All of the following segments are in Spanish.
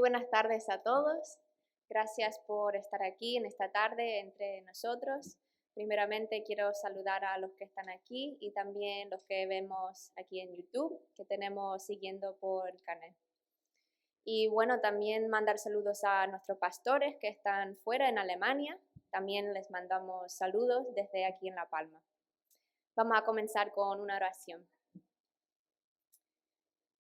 buenas tardes a todos. Gracias por estar aquí en esta tarde entre nosotros. Primeramente quiero saludar a los que están aquí y también los que vemos aquí en YouTube, que tenemos siguiendo por el canal. Y bueno, también mandar saludos a nuestros pastores que están fuera en Alemania. También les mandamos saludos desde aquí en La Palma. Vamos a comenzar con una oración.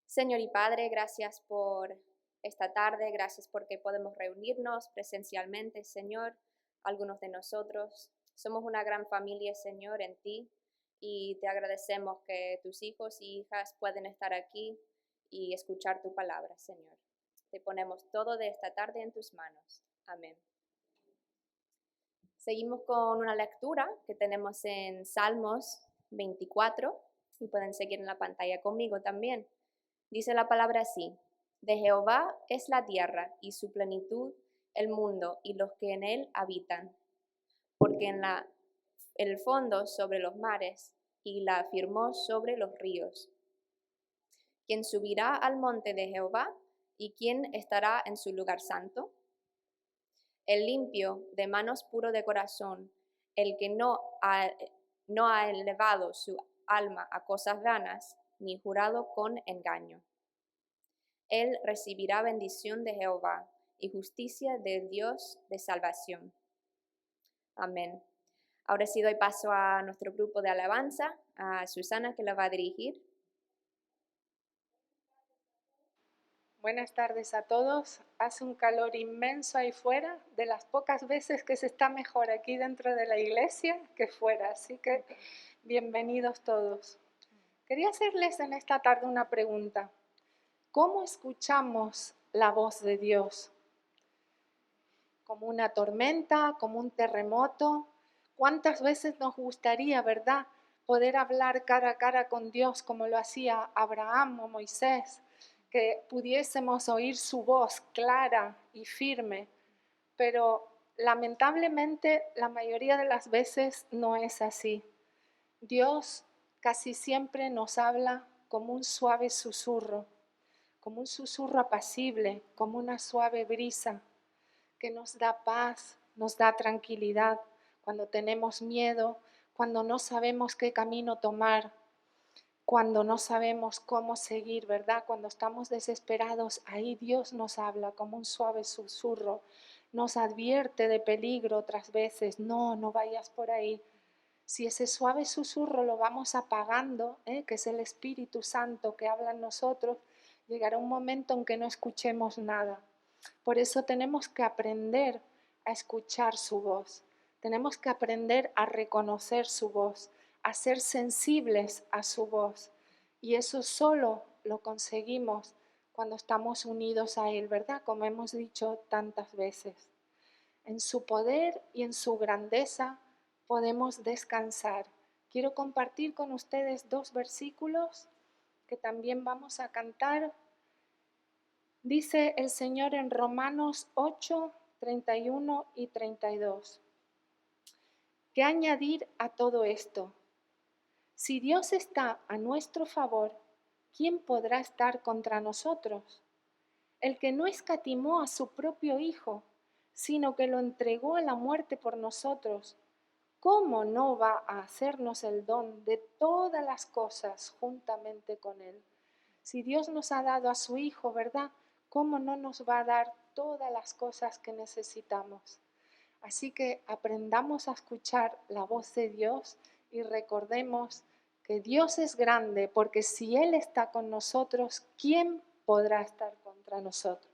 Señor y Padre, gracias por esta tarde, gracias porque podemos reunirnos presencialmente, Señor, algunos de nosotros. Somos una gran familia, Señor, en ti, y te agradecemos que tus hijos y hijas pueden estar aquí y escuchar tu palabra, Señor. Te ponemos todo de esta tarde en tus manos. Amén. Seguimos con una lectura que tenemos en Salmos 24 y pueden seguir en la pantalla conmigo también. Dice la palabra así: de Jehová es la tierra y su plenitud, el mundo y los que en él habitan, porque en el fondo sobre los mares y la afirmó sobre los ríos. ¿Quién subirá al monte de Jehová y quién estará en su lugar santo? El limpio, de manos puro de corazón, el que no ha elevado su alma a cosas vanas, ni jurado con engaño. Él recibirá bendición de Jehová y justicia del Dios de salvación. Amén. Ahora sí doy paso a nuestro grupo de alabanza, a Susana, que la va a dirigir. Buenas tardes a todos. Hace un calor inmenso ahí fuera, de las pocas veces que se está mejor aquí dentro de la iglesia que fuera, así que bienvenidos todos. Quería hacerles en esta tarde una pregunta. ¿Cómo escuchamos la voz de Dios? ¿Como una tormenta, como un terremoto? ¿Cuántas veces nos gustaría, verdad, poder hablar cara a cara con Dios como lo hacía Abraham o Moisés? Que pudiésemos oír su voz clara y firme, pero lamentablemente la mayoría de las veces no es así. Dios casi siempre nos habla como un suave susurro, como un susurro apacible, como una suave brisa que nos da paz, nos da tranquilidad cuando tenemos miedo, cuando no sabemos qué camino tomar, cuando no sabemos cómo seguir, ¿verdad? Cuando estamos desesperados, ahí Dios nos habla como un suave susurro, nos advierte de peligro otras veces, no vayas por ahí. Si ese suave susurro lo vamos apagando, que es el Espíritu Santo que habla en nosotros, llegará un momento en que no escuchemos nada. Por eso tenemos que aprender a escuchar su voz, tenemos que aprender a reconocer su voz, a ser sensibles a su voz. Y eso solo lo conseguimos cuando estamos unidos a Él, ¿verdad? Como hemos dicho tantas veces. En su poder y en su grandeza podemos descansar. Quiero compartir con ustedes 2 versículos que también vamos a cantar. Dice el Señor en Romanos 8, 31 y 32. ¿Qué añadir a todo esto? Si Dios está a nuestro favor, ¿quién podrá estar contra nosotros? El que no escatimó a su propio Hijo, sino que lo entregó a la muerte por nosotros, ¿cómo no va a hacernos el don de todas las cosas juntamente con Él? Si Dios nos ha dado a su Hijo, ¿verdad? ¿Cómo no nos va a dar todas las cosas que necesitamos? Así que aprendamos a escuchar la voz de Dios y recordemos que Dios es grande, porque si Él está con nosotros, ¿quién podrá estar contra nosotros?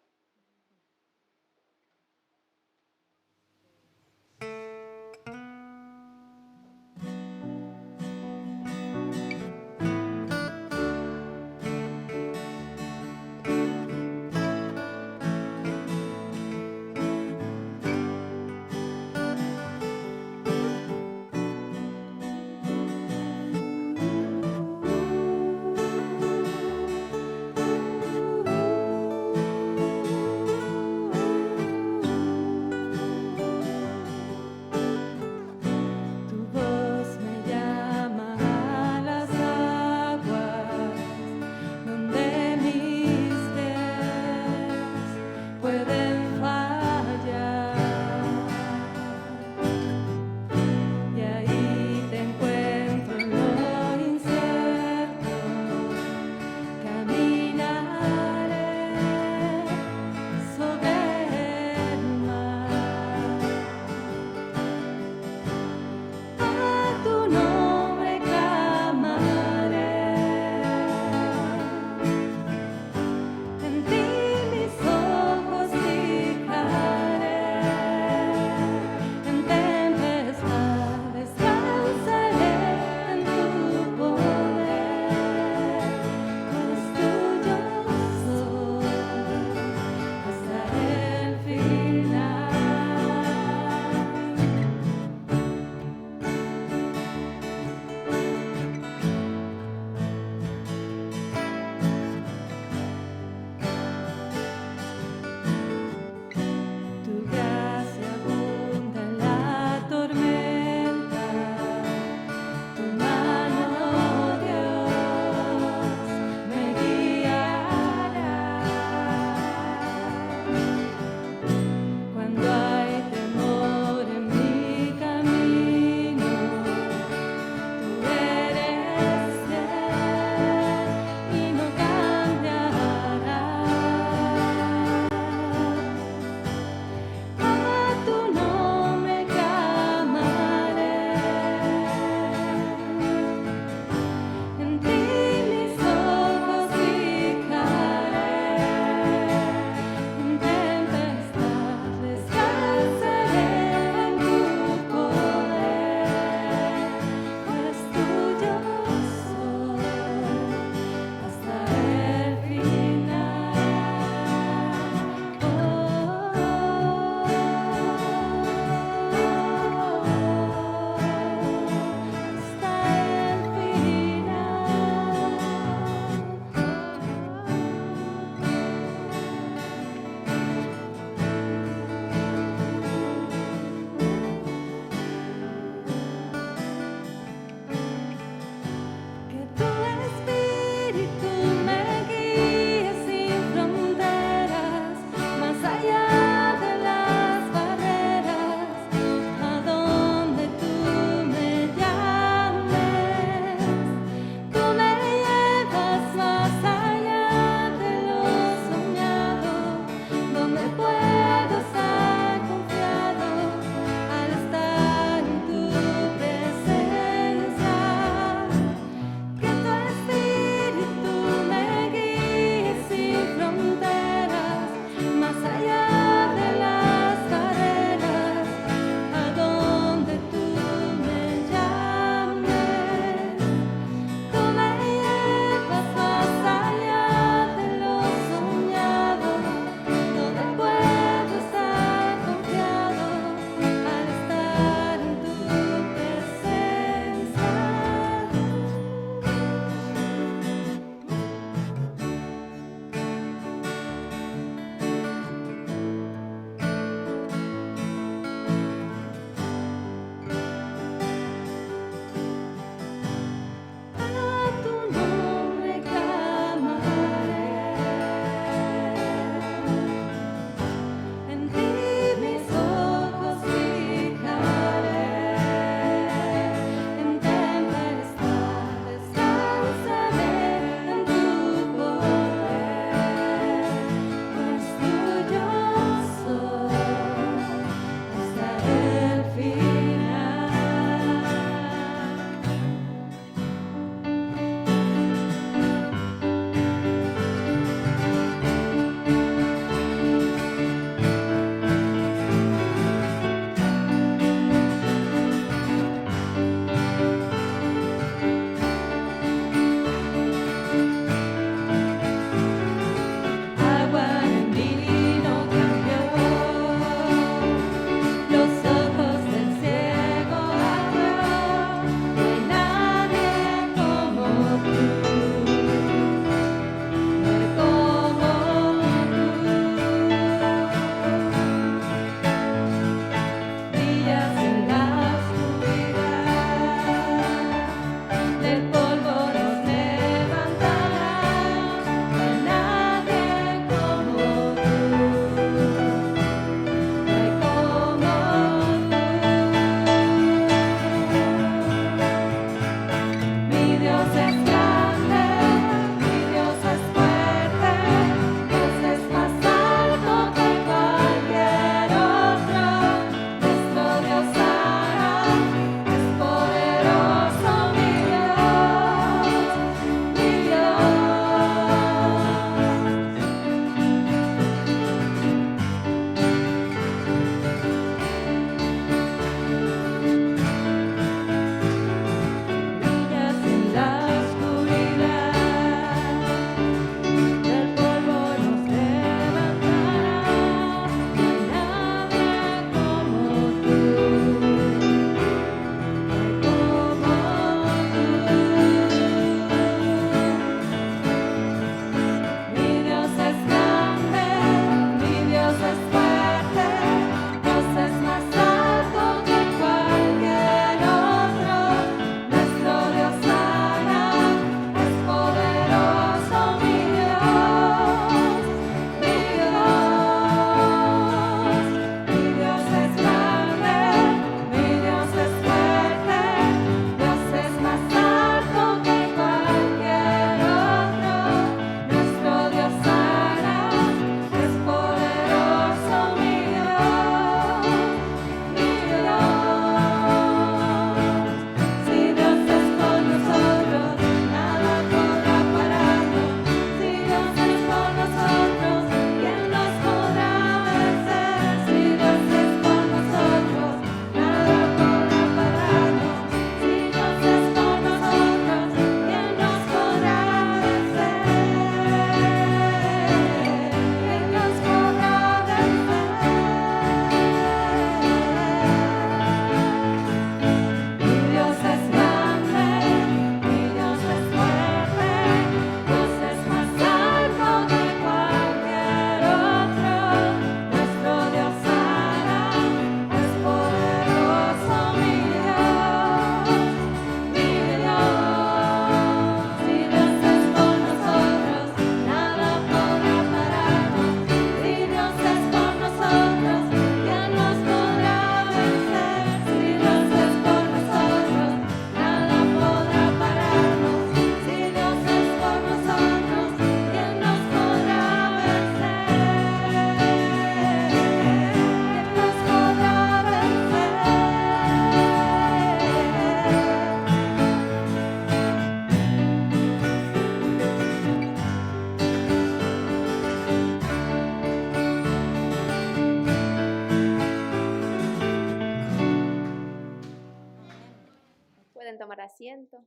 Tomar asiento.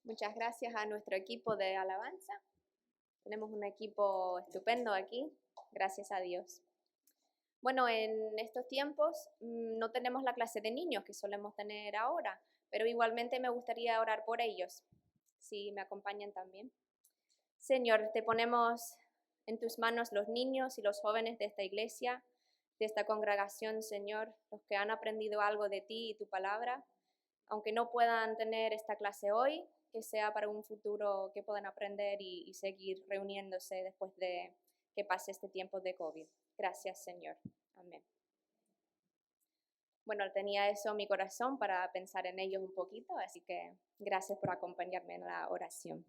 Muchas gracias a nuestro equipo de alabanza. Tenemos un equipo estupendo aquí, gracias a Dios. Bueno, en estos tiempos no tenemos la clase de niños que solemos tener ahora, pero igualmente me gustaría orar por ellos, si me acompañan también. Señor, te ponemos en tus manos los niños y los jóvenes de esta iglesia, de esta congregación, Señor, los que han aprendido algo de ti y tu palabra. Aunque no puedan tener esta clase hoy, que sea para un futuro que puedan aprender y seguir reuniéndose después de que pase este tiempo de COVID. Gracias, Señor. Amén. Bueno, tenía eso en mi corazón para pensar en ellos un poquito, así que gracias por acompañarme en la oración.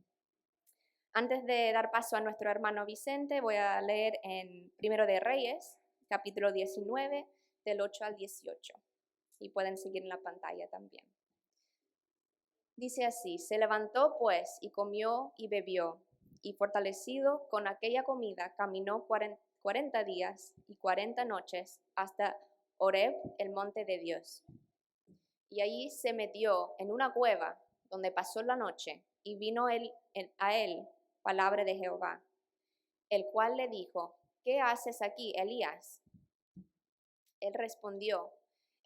Antes de dar paso a nuestro hermano Vicente, voy a leer en Primero de Reyes, capítulo 19, del 8 al 18. Y pueden seguir en la pantalla también. Dice así: se levantó pues y comió y bebió, y fortalecido con aquella comida caminó 40 días y 40 noches hasta Horeb, el monte de Dios. Y allí se metió en una cueva donde pasó la noche, y vino a él palabra de Jehová, el cual le dijo: ¿qué haces aquí, Elías? Él respondió: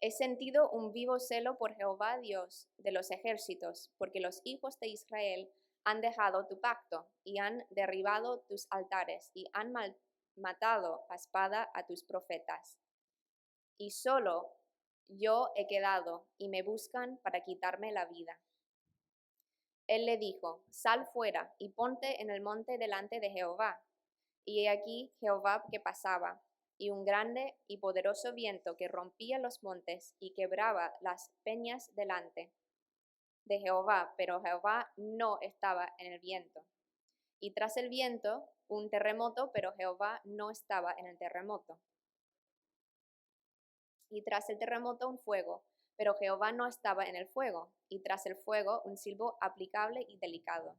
he sentido un vivo celo por Jehová Dios de los ejércitos, porque los hijos de Israel han dejado tu pacto y han derribado tus altares y han matado a espada a tus profetas. Y solo yo he quedado y me buscan para quitarme la vida. Él le dijo: sal fuera y ponte en el monte delante de Jehová. Y he aquí Jehová que pasaba, y un grande y poderoso viento que rompía los montes y quebraba las peñas delante. de Jehová, pero Jehová no estaba en el viento. Y tras el viento, un terremoto, pero Jehová no estaba en el terremoto. Y tras el terremoto, un fuego, pero Jehová no estaba en el fuego. Y tras el fuego, un silbo aplicable y delicado.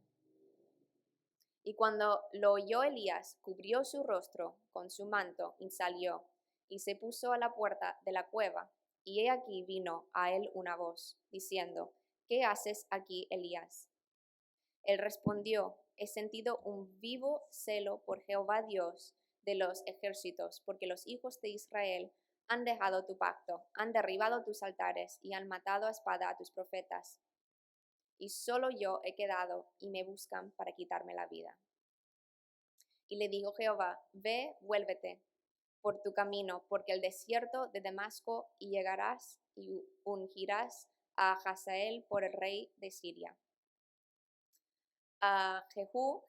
Y cuando lo oyó Elías, cubrió su rostro con su manto y salió, y se puso a la puerta de la cueva. Y he aquí vino a él una voz, diciendo, ¿qué haces aquí, Elías? Él respondió, he sentido un vivo celo por Jehová Dios de los ejércitos, porque los hijos de Israel han dejado tu pacto, han derribado tus altares y han matado a espada a tus profetas. Y solo yo he quedado y me buscan para quitarme la vida. Y le dijo Jehová, ve, vuélvete por tu camino, porque el desierto de Damasco, y llegarás y ungirás a Hazael por el rey de Siria. A Jehú,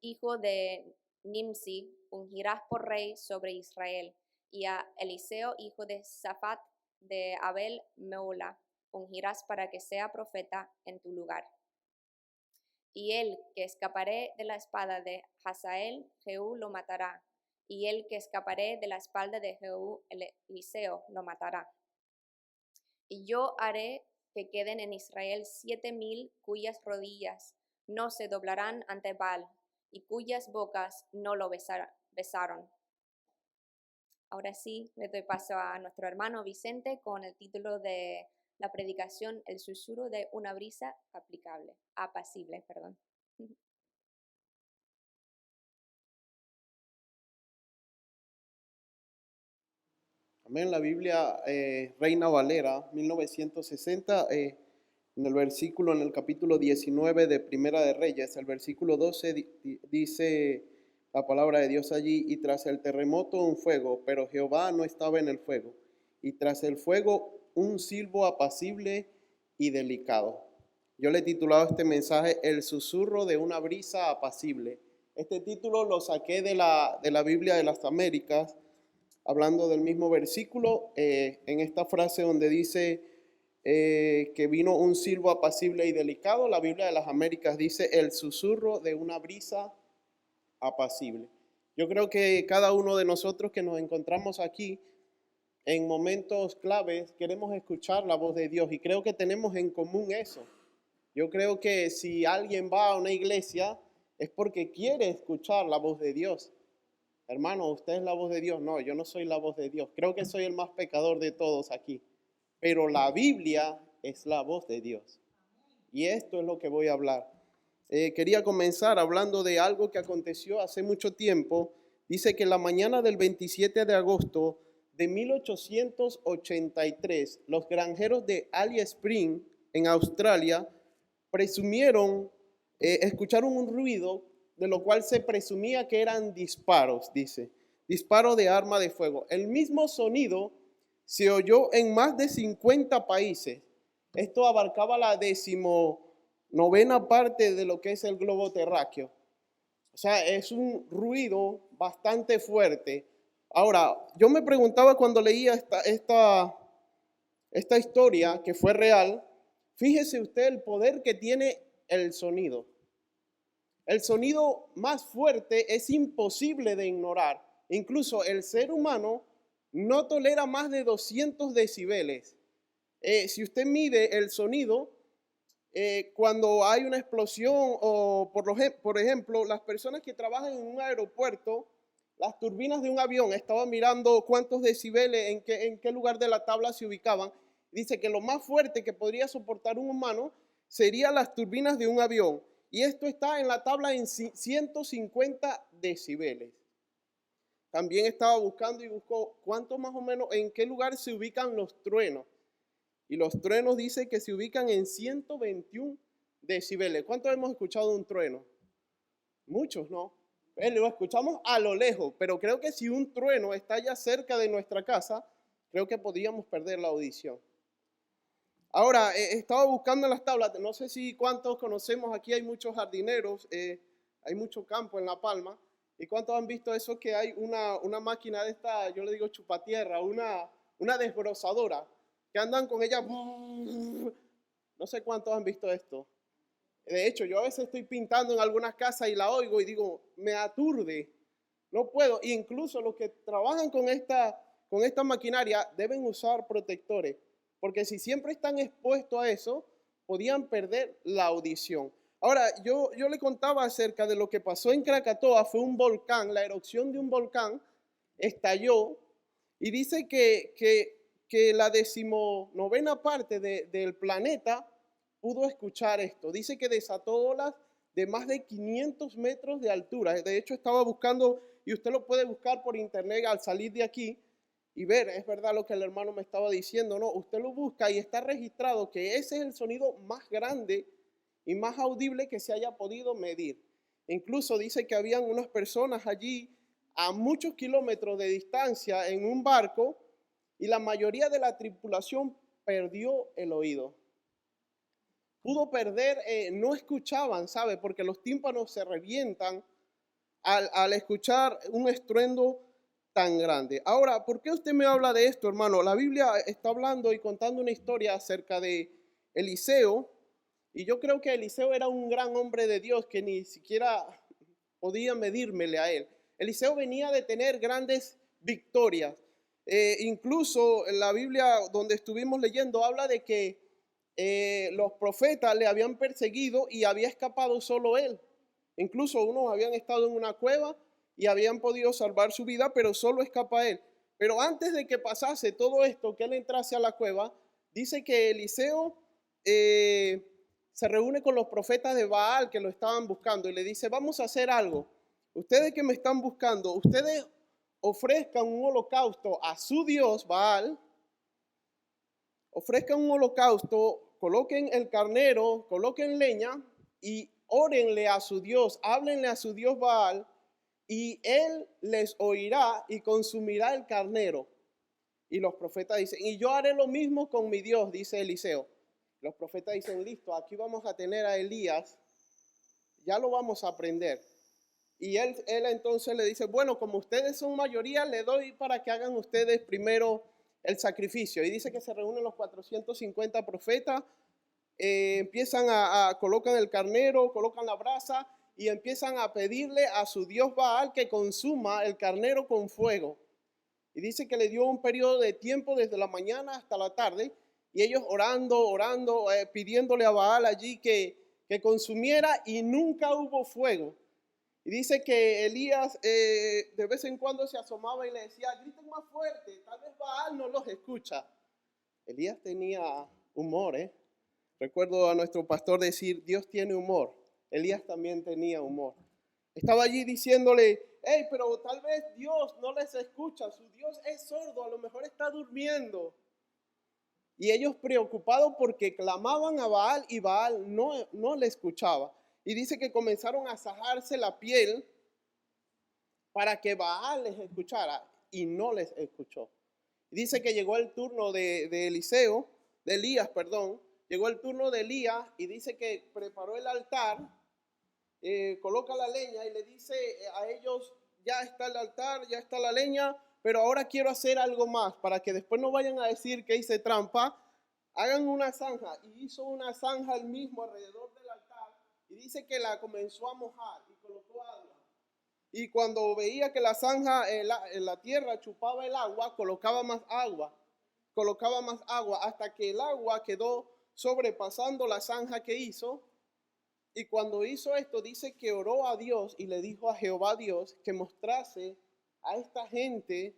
hijo de Nimsi, ungirás por rey sobre Israel, y a Eliseo, hijo de Safat de Abel Meola, ungirás para que sea profeta en tu lugar. Y el que escaparé de la espada de Hazael, Jehú lo matará, y el que escaparé de la espalda de Jehú, Eliseo lo matará. Y yo haré que queden en Israel 7,000 cuyas rodillas no se doblarán ante Baal, y cuyas bocas no lo besaron. Ahora sí, le doy paso a nuestro hermano Vicente con el título de la predicación, El susurro de una brisa apacible. Amén. La Biblia Reina Valera 1960, en el capítulo 19 de Primera de Reyes, el versículo 12 dice la palabra de Dios allí, y tras el terremoto un fuego, pero Jehová no estaba en el fuego, y tras el fuego un silbo apacible y delicado. Yo le he titulado este mensaje El susurro de una brisa apacible. Este título lo saqué de la Biblia de las Américas, hablando del mismo versículo, en esta frase donde dice que vino un silbo apacible y delicado. La Biblia de las Américas dice el susurro de una brisa apacible. Yo creo que cada uno de nosotros que nos encontramos aquí en momentos claves queremos escuchar la voz de Dios, y creo que tenemos en común eso. Yo creo que si alguien va a una iglesia es porque quiere escuchar la voz de Dios. Hermano, usted es la voz de Dios. No, yo no soy la voz de Dios. Creo que soy el más pecador de todos aquí. Pero la Biblia es la voz de Dios. Y esto es lo que voy a hablar. Quería comenzar hablando de algo que aconteció hace mucho tiempo. Dice que la mañana del 27 de agosto de 1883, los granjeros de Alice Springs, en Australia, escucharon un ruido de lo cual se presumía que eran disparos, dice, disparo de arma de fuego. El mismo sonido se oyó en más de 50 países. Esto abarcaba la 19ª parte de lo que es el globo terráqueo. O sea, es un ruido bastante fuerte. Ahora, yo me preguntaba cuando leía esta historia, que fue real, fíjese usted el poder que tiene el sonido. El sonido más fuerte es imposible de ignorar. Incluso el ser humano no tolera más de 200 decibeles. Si usted mide el sonido, cuando hay una explosión o, por ejemplo, las personas que trabajan en un aeropuerto, las turbinas de un avión, estaban mirando cuántos decibeles, en qué lugar de la tabla se ubicaban. Dice que lo más fuerte que podría soportar un humano serían las turbinas de un avión. Y esto está en la tabla en 150 decibeles. También estaba buscando y buscó cuánto más o menos, en qué lugar se ubican los truenos. Y los truenos dice que se ubican en 121 decibeles. ¿Cuántos hemos escuchado un trueno? Muchos, ¿no? Lo escuchamos a lo lejos, pero creo que si un trueno está ya cerca de nuestra casa, creo que podríamos perder la audición. Ahora, estaba buscando en las tablas, no sé si cuántos conocemos, aquí hay muchos jardineros, hay mucho campo en La Palma, y cuántos han visto eso, que hay una máquina de esta, yo le digo chupatierra, una desbrozadora, que andan con ella No sé cuántos han visto esto. De hecho, yo a veces estoy pintando en algunas casas y la oigo y digo, me aturde. No puedo. Incluso los que trabajan con esta maquinaria deben usar protectores. Porque si siempre están expuestos a eso, podían perder la audición. Ahora, yo le contaba acerca de lo que pasó en Krakatoa. Fue un volcán, la erupción de un volcán estalló. Y dice que la 19ª parte del planeta pudo escuchar esto. Dice que desató olas de más de 500 metros de altura. De hecho, estaba buscando, y usted lo puede buscar por internet al salir de aquí y ver, es verdad lo que el hermano me estaba diciendo, ¿no? Usted lo busca y está registrado que ese es el sonido más grande y más audible que se haya podido medir. Incluso dice que habían unas personas allí a muchos kilómetros de distancia en un barco y la mayoría de la tripulación perdió el oído. Pudo perder, no escuchaban, ¿sabe? Porque los tímpanos se revientan al escuchar un estruendo tan grande. Ahora, ¿por qué usted me habla de esto, hermano? La Biblia está hablando y contando una historia acerca de Eliseo, y yo creo que Eliseo era un gran hombre de Dios que ni siquiera podía medírmele a él. Eliseo venía de tener grandes victorias. Incluso en la Biblia donde estuvimos leyendo habla de que los profetas le habían perseguido y había escapado solo él. Incluso unos habían estado en una cueva y habían podido salvar su vida, pero solo escapa él. Pero antes de que pasase todo esto, que él entrase a la cueva, dice que Eliseo se reúne con los profetas de Baal que lo estaban buscando y le dice, vamos a hacer algo. Ustedes que me están buscando, ustedes ofrezcan un holocausto a su Dios Baal, ofrezcan un holocausto, coloquen el carnero, coloquen leña y órenle a su Dios, háblenle a su Dios Baal y él les oirá y consumirá el carnero. Y los profetas dicen, y yo haré lo mismo con mi Dios, dice Eliseo. Los profetas dicen, listo, aquí vamos a tener a Elías, ya lo vamos a aprender. Y él entonces le dice, bueno, como ustedes son mayoría, le doy para que hagan ustedes primero el sacrificio. Y dice que se reúnen los 450 profetas, empiezan colocan el carnero, colocan la brasa y empiezan a pedirle a su Dios Baal que consuma el carnero con fuego. Y dice que le dio un periodo de tiempo desde la mañana hasta la tarde y ellos orando, pidiéndole a Baal allí que consumiera y nunca hubo fuego. Y dice que Elías de vez en cuando se asomaba y le decía, griten más fuerte, tal vez Baal no los escucha. Elías tenía humor, Recuerdo a nuestro pastor decir, Dios tiene humor. Elías también tenía humor. Estaba allí diciéndole, hey, pero tal vez Dios no les escucha, su Dios es sordo, a lo mejor está durmiendo. Y ellos preocupados porque clamaban a Baal y Baal no le escuchaba. Y dice que comenzaron a sajarse la piel para que Baal les escuchara y no les escuchó. Y dice que llegó el turno de Elías, llegó el turno de Elías y dice que preparó el altar, coloca la leña y le dice a ellos, ya está el altar, ya está la leña, pero ahora quiero hacer algo más para que después no vayan a decir que hice trampa. Hagan una zanja. Y hizo una zanja él mismo alrededor del altar y dice que la comenzó a mojar y colocó agua. Y cuando veía que la zanja, la tierra chupaba el agua, colocaba más agua, hasta que el agua quedó sobrepasando la zanja que hizo. Y cuando hizo esto, dice que oró a Dios y le dijo a Jehová Dios que mostrase a esta gente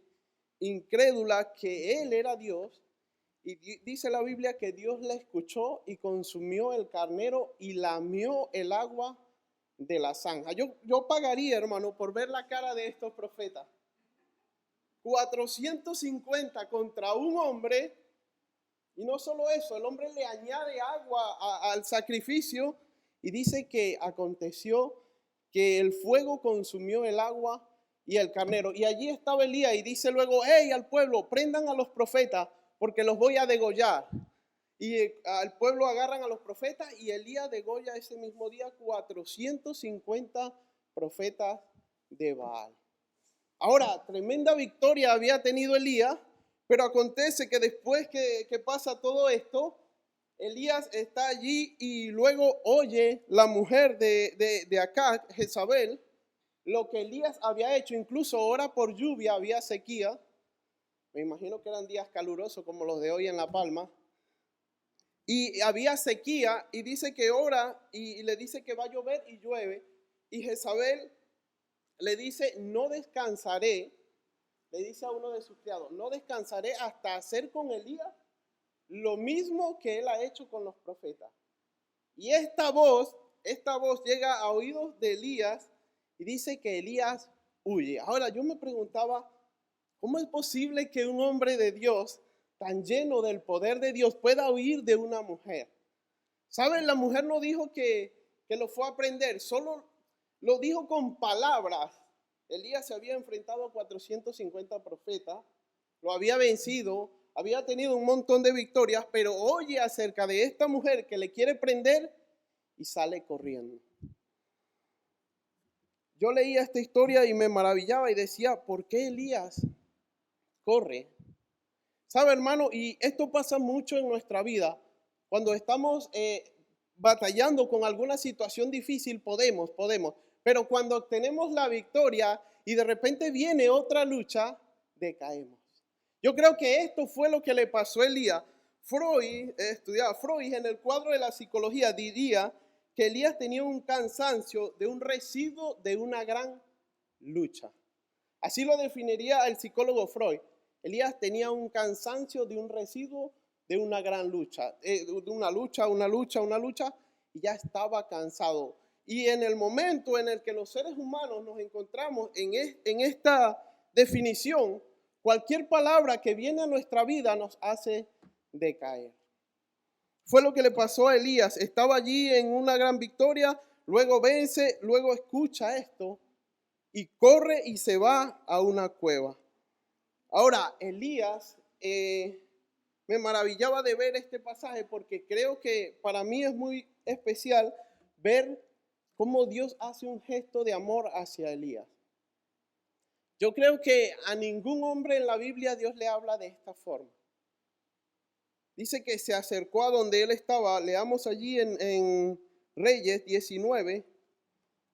incrédula que él era Dios. Y dice la Biblia que Dios le escuchó y consumió el carnero y lamió el agua de la zanja. Yo pagaría, hermano, por ver la cara de estos profetas. 450 contra un hombre. Y no solo eso, el hombre le añade agua al sacrificio. Y dice que aconteció que el fuego consumió el agua y el carnero. Y allí estaba Elías y dice luego, hey, al pueblo, prendan a los profetas porque los voy a degollar. Y al pueblo agarran a los profetas y Elías degolla ese mismo día 450 profetas de Baal. Ahora, tremenda victoria había tenido Elías, pero acontece que después que pasa todo esto, Elías está allí y luego oye la mujer de Acab, Jezabel, lo que Elías había hecho. Incluso ora por lluvia, había sequía. Me imagino que eran días calurosos como los de hoy en La Palma. Y había sequía y dice que ora y le dice que va a llover y llueve. Y Jezabel le dice, no descansaré, le dice a uno de sus criados, no descansaré hasta hacer con Elías lo mismo que él ha hecho con los profetas. Y esta voz llega a oídos de Elías y dice que Elías huye. Ahora yo me preguntaba, ¿cómo es posible que un hombre de Dios, tan lleno del poder de Dios, pueda huir de una mujer? ¿Saben? La mujer no dijo que lo fue a prender, solo lo dijo con palabras. Elías se había enfrentado a 450 profetas, lo había vencido, había tenido un montón de victorias, pero oye acerca de esta mujer que le quiere prender y sale corriendo. Yo leía esta historia y me maravillaba y decía, ¿por qué Elías corre? ¿Sabe, hermano? Y esto pasa mucho en nuestra vida. Cuando estamos batallando con alguna situación difícil, podemos. Pero cuando tenemos la victoria y de repente viene otra lucha, decaemos. Yo creo que esto fue lo que le pasó a Elías. Freud en el cuadro de la psicología diría que Elías tenía un cansancio de un residuo de una gran lucha. Así lo definiría el psicólogo Freud. Elías tenía un cansancio de un residuo de una gran lucha, una lucha, y ya estaba cansado. Y en el momento en el que los seres humanos nos encontramos en esta definición, cualquier palabra que viene a nuestra vida nos hace decaer. Fue lo que le pasó a Elías. Estaba allí en una gran victoria, luego vence, luego escucha esto y corre y se va a una cueva. Ahora, Elías, me maravillaba de ver este pasaje porque creo que para mí es muy especial ver cómo Dios hace un gesto de amor hacia Elías. Yo creo que a ningún hombre en la Biblia Dios le habla de esta forma. Dice que se acercó a donde él estaba. Leamos allí en Reyes 19.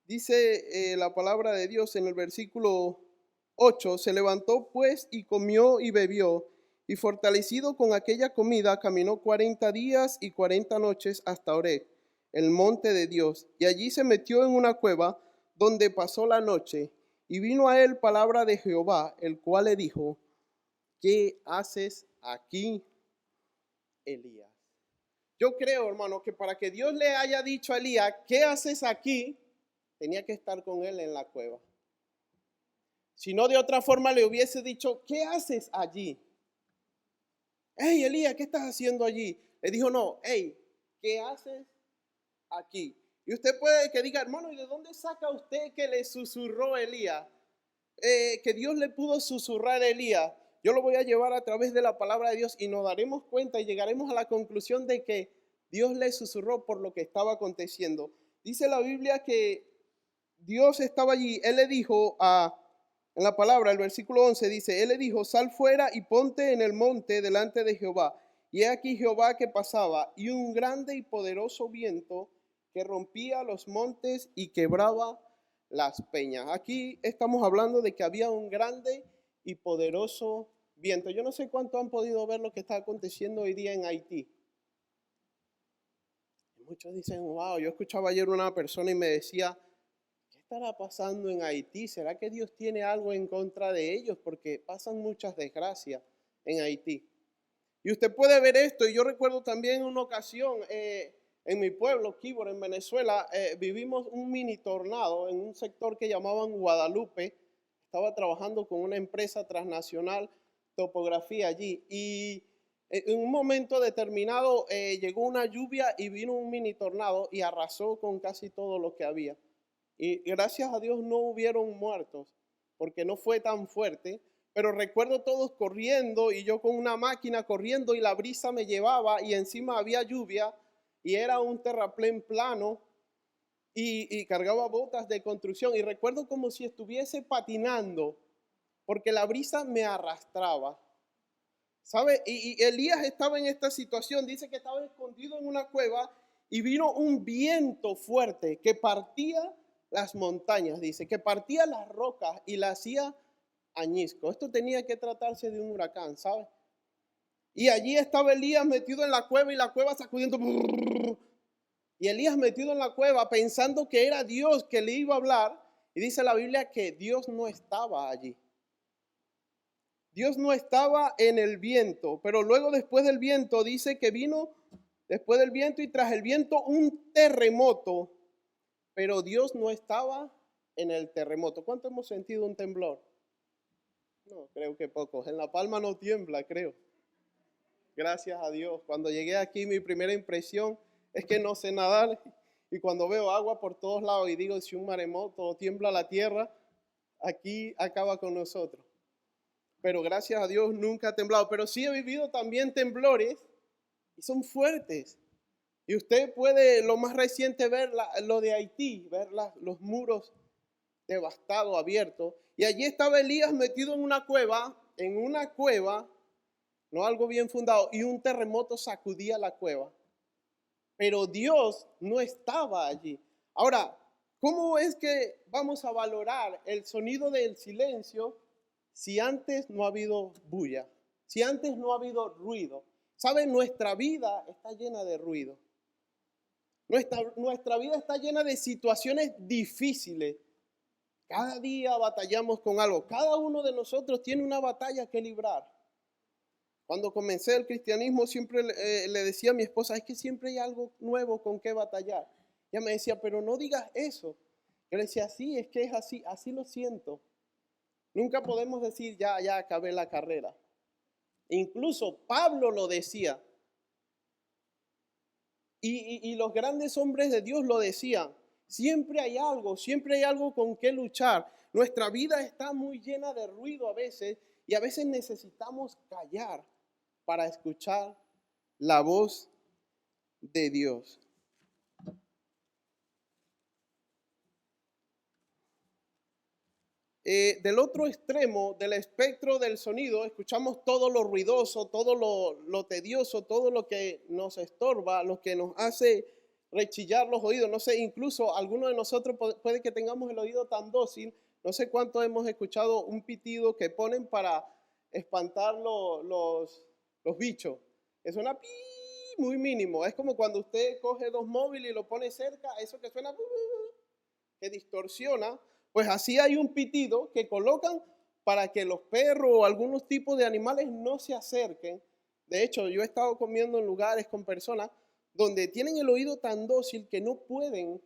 Dice la palabra de Dios en el versículo 8. Se levantó pues y comió y bebió. Y fortalecido con aquella comida, caminó 40 días y 40 noches hasta Horeb, el monte de Dios. Y allí se metió en una cueva donde pasó la noche. Y vino a él palabra de Jehová, el cual le dijo, ¿qué haces aquí, Elías? Yo creo, hermano, que para que Dios le haya dicho a Elías, ¿qué haces aquí?, tenía que estar con él en la cueva. Si no, de otra forma le hubiese dicho, ¿qué haces allí? Hey, Elías, ¿qué estás haciendo allí? Le dijo, no, hey, ¿qué haces aquí? Y usted puede que diga, hermano, ¿y de dónde saca usted que le susurró Elías? Que Dios le pudo susurrar a Elías. Yo lo voy a llevar a través de la palabra de Dios y nos daremos cuenta y llegaremos a la conclusión de que Dios le susurró por lo que estaba aconteciendo. Dice la Biblia que Dios estaba allí. Él le dijo en la palabra, el versículo 11 dice, él le dijo, sal fuera y ponte en el monte delante de Jehová. Y he aquí Jehová que pasaba, y un grande y poderoso viento que rompía los montes y quebraba las peñas. Aquí estamos hablando de que había un grande y poderoso viento. Yo no sé cuánto han podido ver lo que está aconteciendo hoy día en Haití. Muchos dicen, wow, yo escuchaba ayer una persona y me decía, ¿qué estará pasando en Haití? ¿Será que Dios tiene algo en contra de ellos? Porque pasan muchas desgracias en Haití. Y usted puede ver esto, y yo recuerdo también una ocasión en mi pueblo, Quíbora, en Venezuela, vivimos un mini tornado en un sector que llamaban Guadalupe. Estaba trabajando con una empresa transnacional, topografía allí, y en un momento determinado llegó una lluvia y vino un mini tornado y arrasó con casi todo lo que había. Y gracias a Dios no hubieron muertos, porque no fue tan fuerte. Pero recuerdo todos corriendo y yo con una máquina corriendo y la brisa me llevaba y encima había lluvia y era un terraplén plano y cargaba botas de construcción. Y recuerdo como si estuviese patinando porque la brisa me arrastraba. ¿Sabe? Y Elías estaba en esta situación, dice que estaba escondido en una cueva y vino un viento fuerte que partía las montañas, dice, que partía las rocas y la hacía añisco. Esto tenía que tratarse de un huracán, ¿sabe? Y allí estaba Elías metido en la cueva y la cueva sacudiendo. Y Elías metido en la cueva pensando que era Dios que le iba a hablar. Y dice la Biblia que Dios no estaba allí. Dios no estaba en el viento, pero luego después del viento dice que vino después del viento y tras el viento un terremoto, pero Dios no estaba en el terremoto. ¿Cuánto hemos sentido un temblor? No, creo que pocos. En La Palma no tiembla, creo. Gracias a Dios. Cuando llegué aquí mi primera impresión es que no sé nadar y cuando veo agua por todos lados y digo si un maremoto o tiembla la tierra, aquí acaba con nosotros. Pero gracias a Dios nunca ha temblado. Pero sí he vivido también temblores y son fuertes. Y usted puede, lo más reciente, ver lo de Haití, ver los muros devastados, abiertos. Y allí estaba Elías metido en una cueva, no algo bien fundado, y un terremoto sacudía la cueva. Pero Dios no estaba allí. Ahora, ¿cómo es que vamos a valorar el sonido del silencio si antes no ha habido bulla? Si antes no ha habido ruido. ¿Saben? Nuestra vida está llena de ruido. Nuestra vida está llena de situaciones difíciles. Cada día batallamos con algo. Cada uno de nosotros tiene una batalla que librar. Cuando comencé el cristianismo siempre le decía a mi esposa, es que siempre hay algo nuevo con qué batallar. Ella me decía, pero no digas eso. Yo le decía, sí, es que es así, así lo siento. Nunca podemos decir, ya acabé la carrera. Incluso Pablo lo decía. Y los grandes hombres de Dios lo decían. Siempre hay algo con qué luchar. Nuestra vida está muy llena de ruido a veces y a veces necesitamos callar para escuchar la voz de Dios. Del otro extremo del espectro del sonido, escuchamos todo lo ruidoso, todo lo tedioso, todo lo que nos estorba, lo que nos hace rechillar los oídos. No sé, incluso algunos de nosotros puede que tengamos el oído tan dócil. No sé cuánto hemos escuchado un pitido que ponen para espantar los bichos. Es una pi muy mínimo. Es como cuando usted coge dos móviles y lo pone cerca, eso que suena, que distorsiona. Pues así hay un pitido que colocan para que los perros o algunos tipos de animales no se acerquen. De hecho, yo he estado comiendo en lugares con personas donde tienen el oído tan dócil que no pueden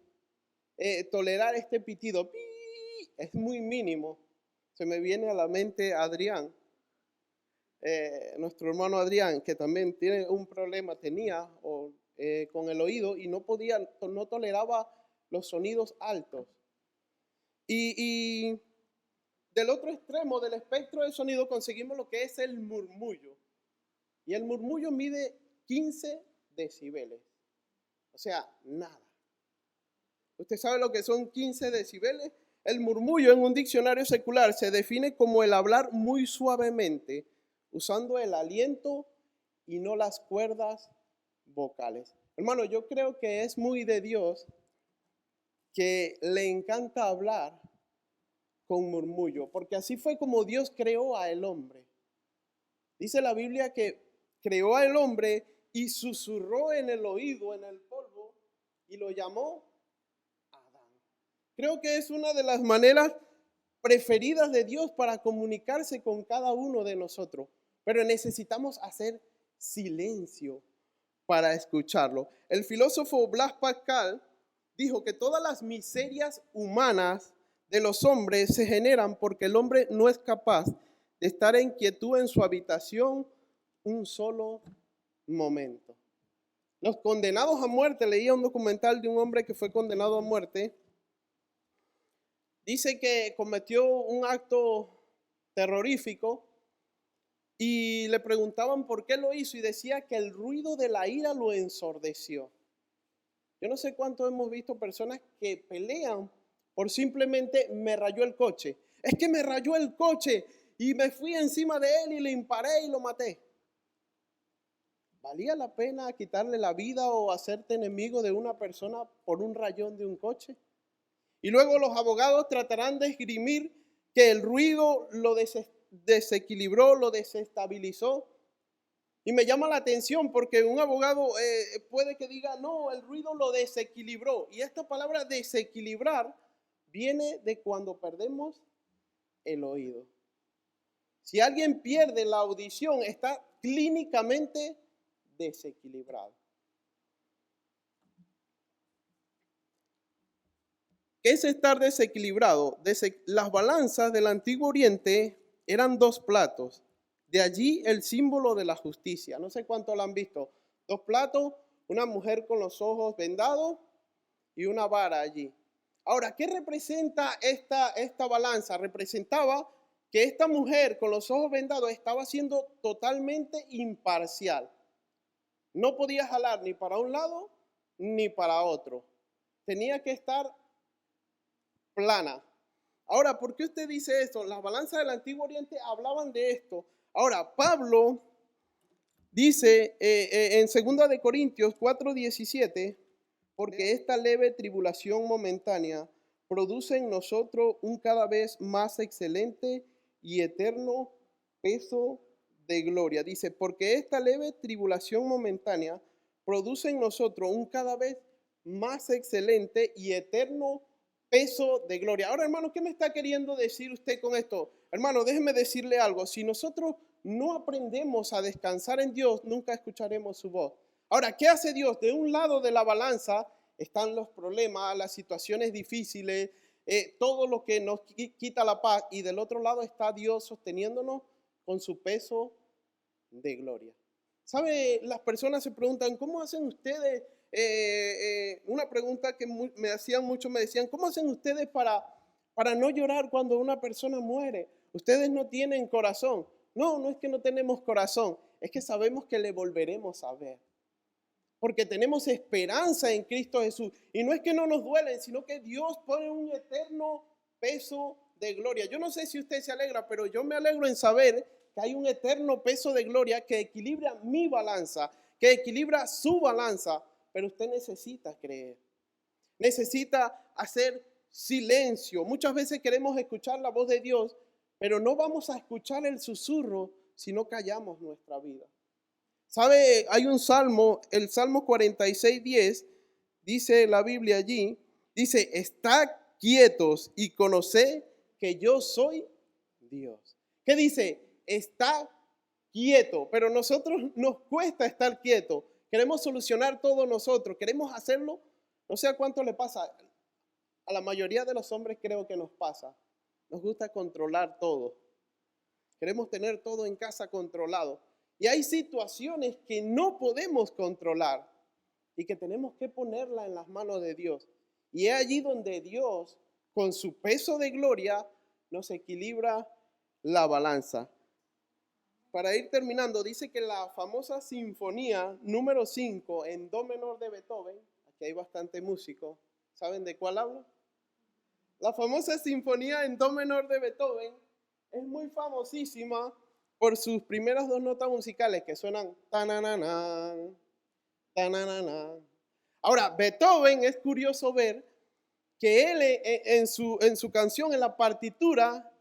tolerar este pitido. Es muy mínimo. Se me viene a la mente Adrián, nuestro hermano Adrián, que también tiene un problema, con el oído y no toleraba los sonidos altos. Y del otro extremo del espectro del sonido conseguimos lo que es el murmullo. Y el murmullo mide 15 decibeles. O sea, nada. ¿Usted sabe lo que son 15 decibeles? El murmullo en un diccionario secular se define como el hablar muy suavemente, usando el aliento y no las cuerdas vocales. Hermano, yo creo que es muy de Dios que le encanta hablar con murmullo, porque así fue como Dios creó al hombre. Dice la Biblia que creó al hombre y susurró en el oído, en el polvo, y lo llamó Adán. Creo que es una de las maneras preferidas de Dios para comunicarse con cada uno de nosotros, pero necesitamos hacer silencio para escucharlo. El filósofo Blaise Pascal dijo que todas las miserias humanas de los hombres se generan porque el hombre no es capaz de estar en quietud en su habitación un solo momento. Los condenados a muerte, leía un documental de un hombre que fue condenado a muerte. Dice que cometió un acto terrorífico y le preguntaban por qué lo hizo y decía que el ruido de la ira lo ensordeció. Yo no sé cuánto hemos visto personas que pelean por simplemente me rayó el coche. Es que me rayó el coche y me fui encima de él y le imparé y lo maté. ¿valía la pena quitarle la vida o hacerte enemigo de una persona por un rayón de un coche? Y luego los abogados tratarán de esgrimir que el ruido lo desequilibró, lo desestabilizó. Y me llama la atención porque un abogado puede que diga, no, el ruido lo desequilibró. Y esta palabra desequilibrar viene de cuando perdemos el oído. Si alguien pierde la audición, está clínicamente desequilibrado. ¿Qué es estar desequilibrado? Las balanzas del Antiguo Oriente eran dos platos. De allí el símbolo de la justicia. No sé cuánto lo han visto. Dos platos, una mujer con los ojos vendados y una vara allí. Ahora, ¿qué representa esta balanza? Representaba que esta mujer con los ojos vendados estaba siendo totalmente imparcial. No podía jalar ni para un lado ni para otro. Tenía que estar plana. Ahora, ¿por qué usted dice esto? Las balanzas del Antiguo Oriente hablaban de esto. Ahora, Pablo dice en 2 de Corintios 4:17, porque esta leve tribulación momentánea produce en nosotros un cada vez más excelente y eterno peso de gloria. Dice, porque esta leve tribulación momentánea produce en nosotros un cada vez más excelente y eterno peso de gloria. Ahora, hermano, ¿qué me está queriendo decir usted con esto? Hermano, déjeme decirle algo. Si nosotros no aprendemos a descansar en Dios, nunca escucharemos su voz. Ahora, ¿qué hace Dios? De un lado de la balanza están los problemas, las situaciones difíciles, todo lo que nos quita la paz, y del otro lado está Dios sosteniéndonos con su peso de gloria. ¿Sabe? Las personas se preguntan, ¿cómo hacen ustedes? Una pregunta que me hacían mucho, me decían, ¿cómo hacen ustedes para no llorar cuando una persona muere? Ustedes no tienen corazón. No, no es que no tenemos corazón, es que sabemos que le volveremos a ver. Porque tenemos esperanza en Cristo Jesús. Y no es que no nos duelen, sino que Dios pone un eterno peso de gloria. Yo no sé si usted se alegra, pero yo me alegro en saber que hay un eterno peso de gloria que equilibra mi balanza, que equilibra su balanza. Pero usted necesita creer. Necesita hacer silencio. Muchas veces queremos escuchar la voz de Dios, pero no vamos a escuchar el susurro si no callamos nuestra vida. ¿Sabe? Hay un salmo, el Salmo 46:10, dice la Biblia allí, dice, estad quietos y conoced que yo soy Dios. ¿Qué dice? Está quieto, pero nosotros nos cuesta estar quietos. Queremos solucionar todo nosotros, queremos hacerlo. No sé a cuánto le pasa, a la mayoría de los hombres creo que nos pasa. Nos gusta controlar todo. Queremos tener todo en casa controlado. Y hay situaciones que no podemos controlar y que tenemos que ponerla en las manos de Dios. Y es allí donde Dios, con su peso de gloria, nos equilibra la balanza. Para ir terminando, dice que la famosa sinfonía número 5 en do menor de Beethoven, aquí hay bastante músico, ¿saben de cuál hablo? La famosa sinfonía en do menor de Beethoven es muy famosísima por sus primeras dos notas musicales que suenan tanananan, tanananan. Ahora, Beethoven, es curioso ver que él en su canción, en la partitura,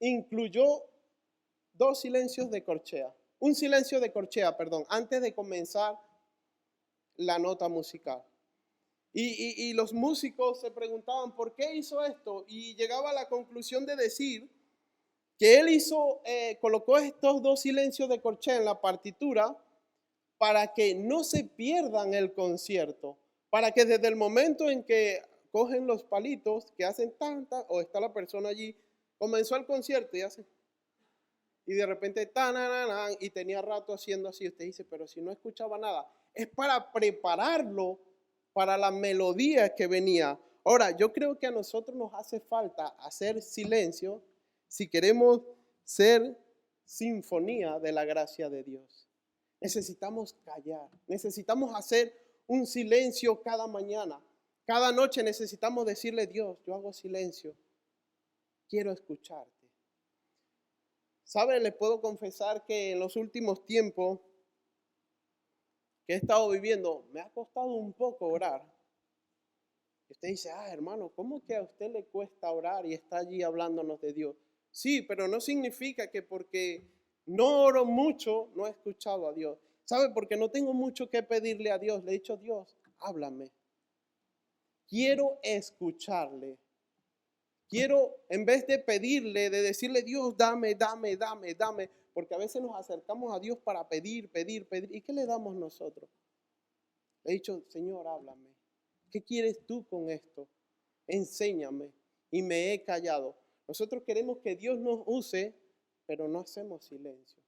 incluyó dos silencios de corchea. Un silencio de corchea, perdón, antes de comenzar la nota musical. Y los músicos se preguntaban, ¿por qué hizo esto? Y llegaba a la conclusión de decir que él colocó estos dos silencios de corchea en la partitura para que no se pierdan el concierto, para que desde el momento en que cogen los palitos que hacen tanta, o está la persona allí, comenzó el concierto y de repente y tenía rato haciendo así. Usted dice, pero si no escuchaba nada, es para prepararlo para la melodía que venía. Ahora, yo creo que a nosotros nos hace falta hacer silencio si queremos ser sinfonía de la gracia de Dios. Necesitamos callar, necesitamos hacer un silencio cada mañana. Cada noche necesitamos decirle, Dios, yo hago silencio, quiero escucharte. ¿Sabe? Les puedo confesar que en los últimos tiempos que he estado viviendo, me ha costado un poco orar. Y usted dice, hermano, ¿cómo que a usted le cuesta orar y está allí hablándonos de Dios? Sí, pero no significa que porque no oro mucho, no he escuchado a Dios. ¿Sabe? Porque no tengo mucho que pedirle a Dios. Le he dicho, Dios, háblame. Quiero escucharle. Quiero, en vez de pedirle, de decirle, Dios, dame, porque a veces nos acercamos a Dios para pedir. ¿Y qué le damos nosotros? Le he dicho, Señor, háblame. ¿Qué quieres tú con esto? Enséñame. Y me he callado. Nosotros queremos que Dios nos use, pero no hacemos silencio.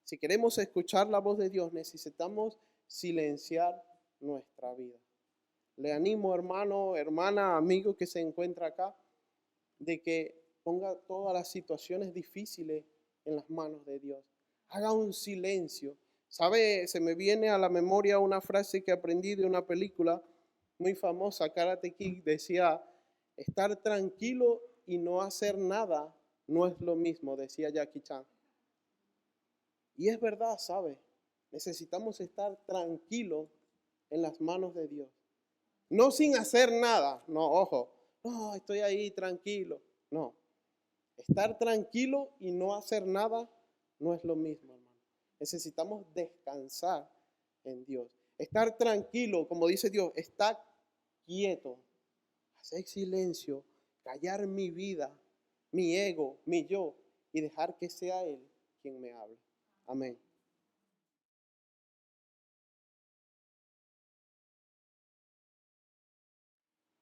Si queremos escuchar la voz de Dios, necesitamos silenciar nuestra vida. Le animo, hermano, hermana, amigo que se encuentra acá, de que ponga todas las situaciones difíciles en las manos de Dios. Haga un silencio. ¿Sabe? Se me viene a la memoria una frase que aprendí de una película muy famosa, Karate Kid, decía, estar tranquilo y no hacer nada no es lo mismo, decía Jackie Chan. Y es verdad, ¿sabe? Necesitamos estar tranquilos en las manos de Dios. No sin hacer nada, no, ojo, no, estoy ahí tranquilo. No, estar tranquilo y no hacer nada no es lo mismo, hermano. Necesitamos descansar en Dios. Estar tranquilo, como dice Dios, estar quieto, hacer silencio, callar mi vida, mi ego, mi yo, y dejar que sea Él quien me hable. Amén.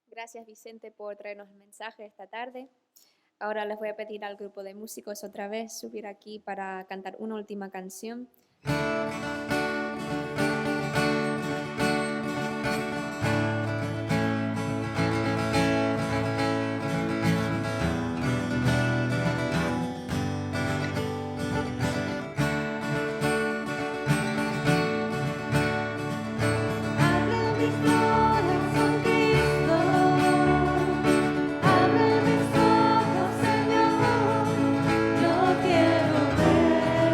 Gracias, Vicente, por traernos el mensaje esta tarde. Ahora les voy a pedir al grupo de músicos otra vez subir aquí para cantar una última canción. Yo quiero ver.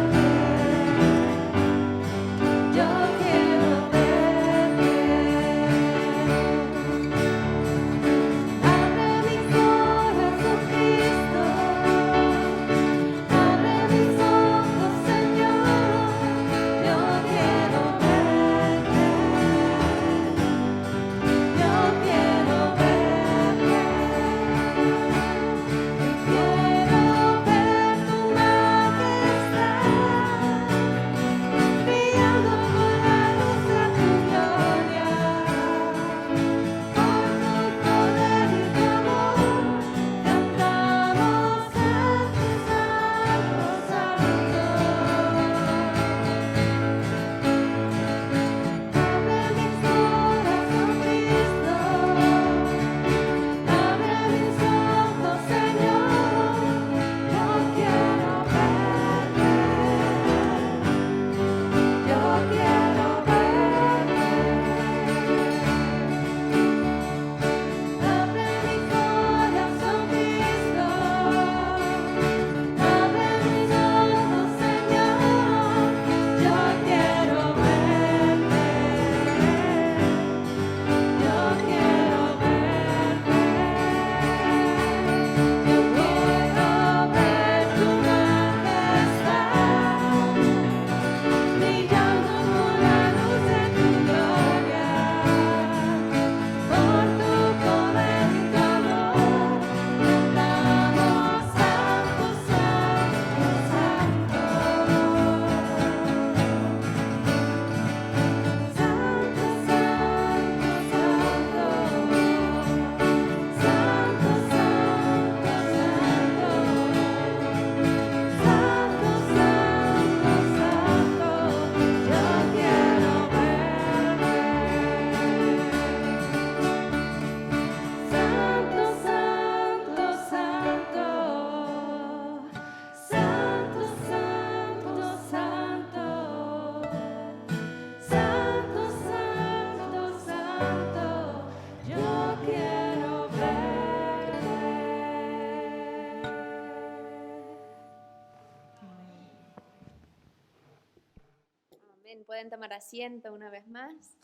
Amén. Pueden tomar asiento una vez más.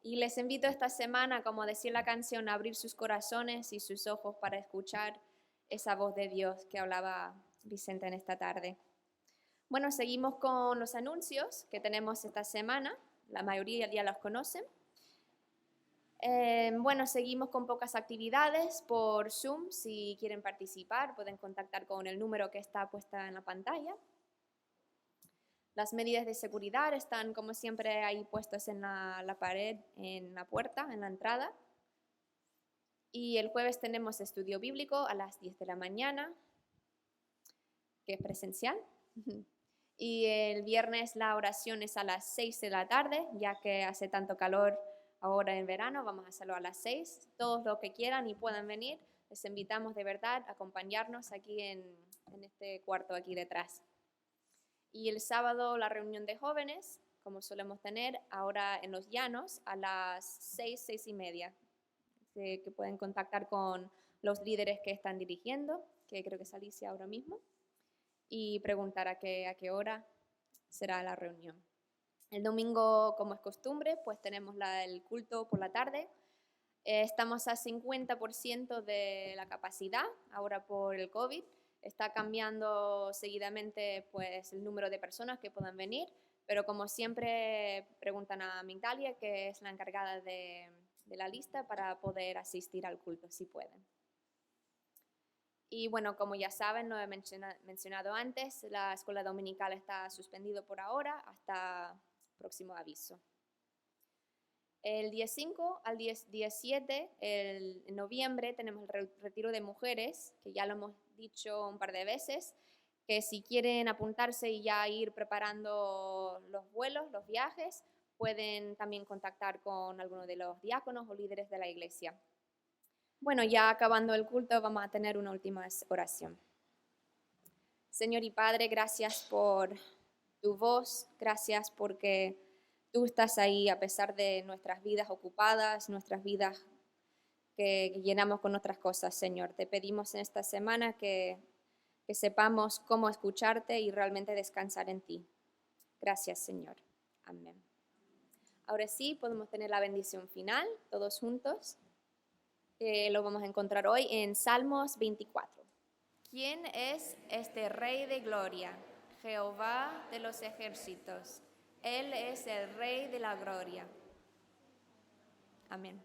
Y les invito esta semana, como decía la canción, a abrir sus corazones y sus ojos para escuchar esa voz de Dios que hablaba Vicente en esta tarde. Bueno, seguimos con los anuncios que tenemos esta semana. La mayoría ya los conocen. Bueno, seguimos con pocas actividades por Zoom. Si quieren participar, pueden contactar con el número que está puesta en la pantalla. Las medidas de seguridad están, como siempre, ahí puestas en la pared, en la puerta, en la entrada. Y el jueves tenemos estudio bíblico a las 10 de la mañana, que es presencial. Y el viernes la oración es a las 6 de la tarde, ya que hace tanto calor ahora en verano, vamos a hacerlo a las 6. Todos los que quieran y puedan venir, les invitamos de verdad a acompañarnos aquí en este cuarto aquí detrás. Y el sábado la reunión de jóvenes, como solemos tener ahora en Los Llanos, a las 6, 6:30, que pueden contactar con los líderes que están dirigiendo, que creo que es Alicia ahora mismo, y preguntar a qué hora será la reunión. El domingo, como es costumbre, pues tenemos el culto por la tarde. Estamos a 50% de la capacidad ahora por el COVID. Está cambiando seguidamente pues, el número de personas que puedan venir, pero como siempre preguntan a Migdalia, que es la encargada de la lista, para poder asistir al culto si pueden. Y bueno, como ya saben, lo he mencionado antes, la escuela dominical está suspendida por ahora hasta próximo aviso. El día 5 al 17 en noviembre tenemos el retiro de mujeres, que ya lo hemos dicho un par de veces, que si quieren apuntarse y ya ir preparando los vuelos, los viajes, pueden también contactar con alguno de los diáconos o líderes de la iglesia. Bueno, ya acabando el culto vamos a tener una última oración. Señor y Padre, gracias por tu voz, gracias porque tú estás ahí a pesar de nuestras vidas ocupadas, nuestras vidas que llenamos con otras cosas, Señor. Te pedimos en esta semana que sepamos cómo escucharte y realmente descansar en ti. Gracias, Señor. Amén. Ahora sí, podemos tener la bendición final, todos juntos. Lo vamos a encontrar hoy en Salmos 24. ¿Quién es este Rey de gloria? Jehová de los ejércitos. Él es el Rey de la gloria. Amén.